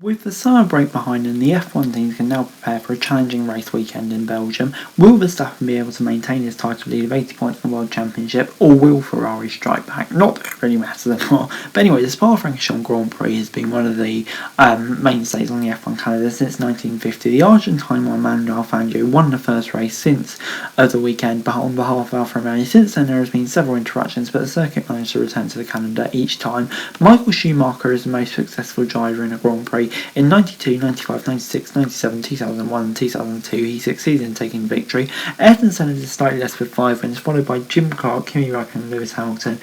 With the summer break behind them, the F1 teams can now prepare for a challenging race weekend in Belgium. Will Verstappen be able to maintain his title lead of 80 points in the World Championship, or will Ferrari strike back? Not that it really matters anymore. But anyway, the Spa-Francorchamps Grand Prix has been one of the mainstays on the F1 calendar since 1950. The Argentine Manuel Fangio won the first race since the weekend on behalf of Alfa Romeo. Since then, there has been several interruptions, but the circuit managed to return to the calendar each time. Michael Schumacher is the most successful driver in a Grand Prix. In 92, 95, 96, 97, 2001 and 2002 he succeeded in taking the victory. Ayrton Senna did slightly less with 5 wins, followed by Jim Clark, Kimi Räikkönen and Lewis Hamilton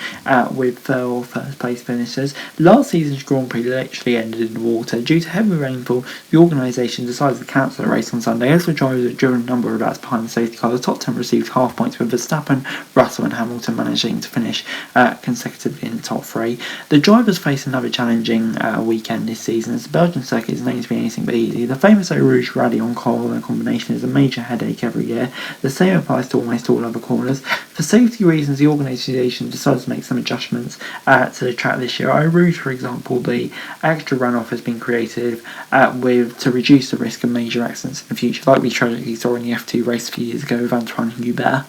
with 4 first place finishes. Last season's Grand Prix literally ended in the water. Due to heavy rainfall, the organisation decided to cancel the race on Sunday. As the drivers had driven a number of laps behind the safety car, the top 10 received half points, with Verstappen, Russell and Hamilton managing to finish consecutively in the top 3. The drivers face another challenging weekend this season, as the Belgian circuit is known to be anything but easy. The famous Eau Rouge Rally on coal combination is a major headache every year. The same applies to almost all other corners. For safety reasons, the organisation decided to make some adjustments to the track this year. Eau Rouge, for example, the extra runoff has been created to reduce the risk of major accidents in the future, like we tragically saw in the F2 race a few years ago with Antoine Hubert.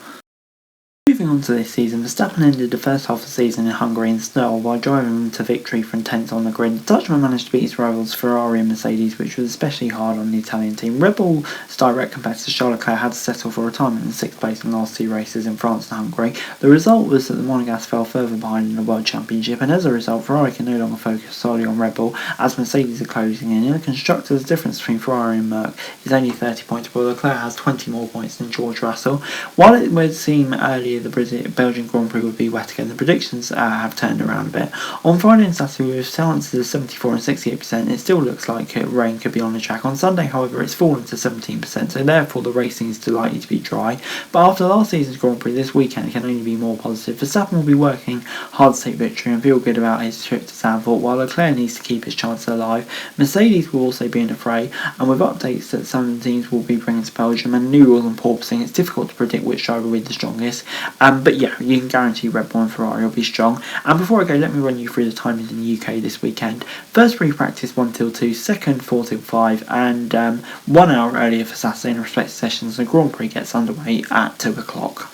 Moving on to this season, Verstappen ended the first half of the season in Hungary in style while driving to victory from 10th on the grid. The Dutchman managed to beat his rivals Ferrari and Mercedes, which was especially hard on the Italian team. Red Bull's direct competitor Charles Leclerc had to settle for retirement in 6th place in the last 2 races in France and Hungary. The result was that the Monegasque fell further behind in the World Championship, and as a result, Ferrari can no longer focus solely on Red Bull as Mercedes are closing in. In the constructors, the difference between Ferrari and Merc is only 30 points, while Leclerc has 20 more points than George Russell. While it would seem earlier the Belgian Grand Prix would be wet again, the predictions have turned around a bit. On Friday and Saturday, with chances of 74 and 68%, it still looks like rain could be on the track. On Sunday, however, it's fallen to 17%, so therefore the racing is likely to be dry. But after last season's Grand Prix, this weekend can only be more positive. Verstappen will be working hard to take victory and feel good about his trip to Zandvoort, while Leclerc needs to keep his chances alive. Mercedes will also be in the fray, and with updates that some of the teams will be bringing to Belgium and new rules on porpoising, it's difficult to predict which driver will be the strongest. But yeah, you can guarantee Red Bull and Ferrari will be strong. And before I go, let me run you through the timings in the UK this weekend. First free practice 1 till 2, second 4 till 5, and 1 hour earlier for Saturday in respective sessions. The Grand Prix gets underway at 2 o'clock.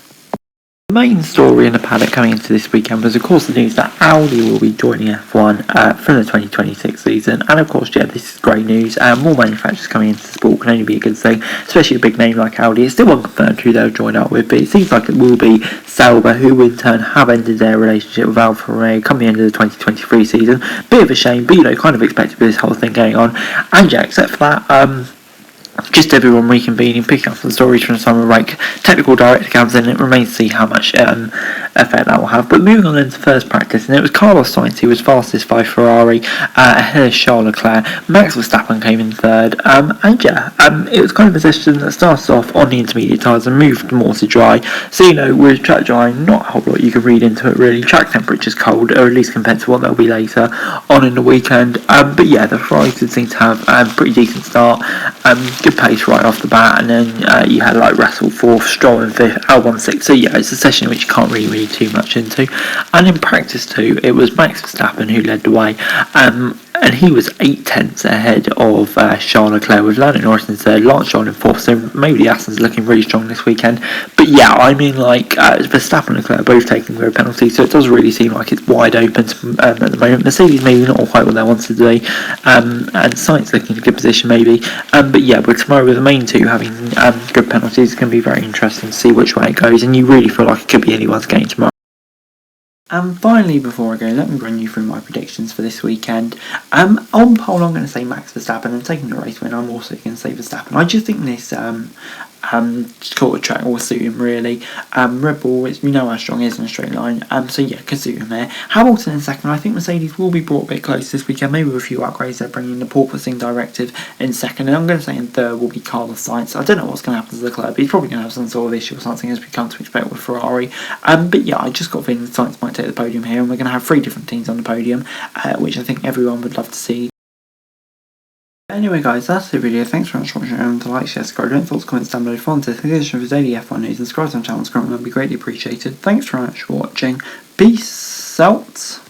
The main story in the paddock coming into this weekend was, of course, the news that Audi will be joining F1 for the 2026 season, and of course, yeah, this is great news. More manufacturers coming into the sport can only be a good thing, especially a big name like Audi. It's still unconfirmed who they'll join up with, but it seems like it will be Sauber, who in turn have ended their relationship with Alfa Romeo come the end of the 2023 season. Bit of a shame, but kind of expected with this whole thing going on. And yeah, except for that, just everyone reconvening, picking up some stories from summer break. Technical director comes in, and it remains to see how much effect that will have. But moving on into first practice, and it was Carlos Sainz who was fastest by Ferrari, ahead of Charles Leclerc. Max Verstappen came in third, it was kind of a session that started off on the intermediate tyres and moved more to dry. So with track dry, not a whole lot you can read into it really. Track temperature's cold, or at least compared to what they'll be later on in the weekend. But yeah, the Ferraris did seem to have a pretty decent start. Good pace right off the bat, and then you had like Russell 4th, Stroll in 5th, Albon 6th. So yeah, it's a session which you can't really read too much into. And in practice too, it was Max Verstappen who led the way, and he was 8 tenths ahead of Charles Leclerc, with Lando Norris in third, Lance Stroll in 4th. So maybe the Aston's looking really strong this weekend. But yeah, I mean, Verstappen and Leclerc both taking their penalties, so it does really seem like it's wide open at the moment. Mercedes maybe not quite what they wanted to do, and Sainz looking in a good position maybe. But yeah, but tomorrow with the main two having good penalties, it's going to be very interesting to see which way it goes, and you really feel like it could be anyone's game tomorrow. And finally, before I go, let me run you through my predictions for this weekend. On pole, I'm going to say Max Verstappen, and taking the race win, I'm also going to say Verstappen. I just think this sort of track will suit him really. Red Bull, we know how strong he is in a straight line, so yeah, could suit him there. Hamilton in second. I think Mercedes will be brought a bit close this weekend, maybe with a few upgrades. They're bringing the porpoising directive in second, and I'm going to say in third will be Carlos Sainz. I don't know what's going to happen to Leclerc, but he's probably going to have some sort of issue or something, as we come to expect with Ferrari. But yeah, I just got a feeling Sainz might take the podium here, and we're going to have 3 different teams on the podium, which I think everyone would love to see. Anyway guys, that's the video. Thanks very much for watching. Remember to like, share, subscribe, don't thoughts, comments down below. Follow this edition for daily F1 news and subscribe to my channel. That would be greatly appreciated. Thanks very much for watching. Peace out.